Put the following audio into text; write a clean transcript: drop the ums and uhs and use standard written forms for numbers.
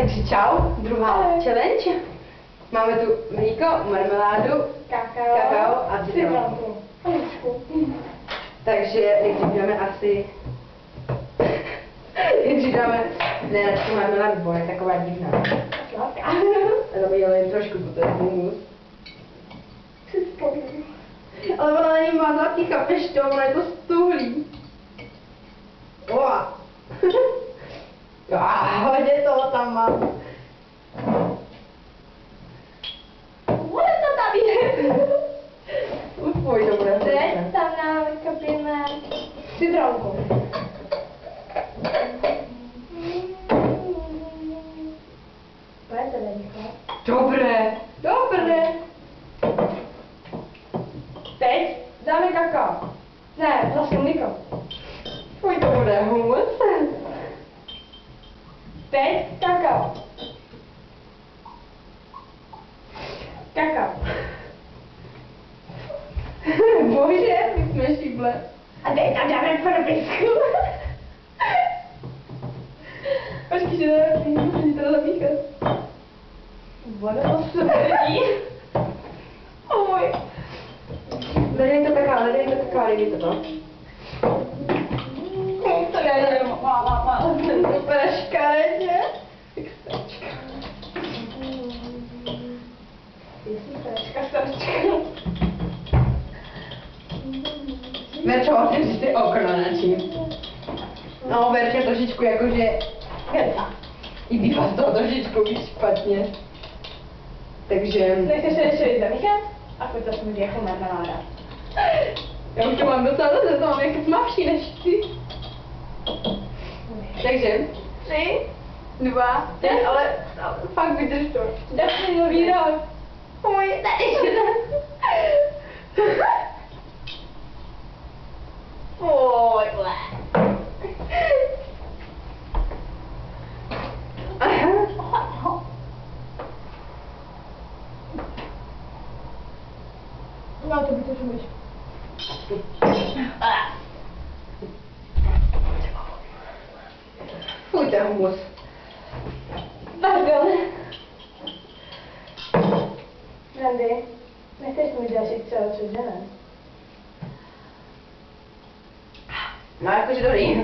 Takže čau, druhá challenge. Máme tu mlíko, marmeládu, kakao a citronku. Takže nejdřív dáme asi... nejdřív dáme... Ne, tu marmeládu, bo je taková divná. Sladká. A dáme jen trošku, protože je humus. Ale ona není mazatý, chápeš to, ona je to stuhlý. Oa. Hodně toho tam mám. Bude to tady. Ufuj, to bude Teď hrozné. tam nakapíme citronku. Pojďte rychle. Dobré, dobré. Teď dáme kakao. Ne, vlastně mlíko. Fuj, to bude humus. Teď kakao. Kakao. Bože, my jsme šíble. A teď tam dáme prvicku. Počkej, že dáme musím to zamíchat. Voda to smrdí. Oj. Dej to kakao, dej to to. To je máma. Úplně škaredě. Verčo, otevři si okno načím. No, Verča trošičku jakože... I bývá z toho trošičku víc špatně. Takže... Nechceš se ještě zamíchat? A pojď to smrdí jako marmeláda. Já už to mám docela zase, to mám jako tmavší než ty. Takže 3, 2, 1, ale fakt vydrž to. Dej nový rok. Oj, tady. Oj, No, to by to můžeš. Fuj, to je humus. Pardon. Randy, nechceš mi další třeba přes den? No, jakože dobrý.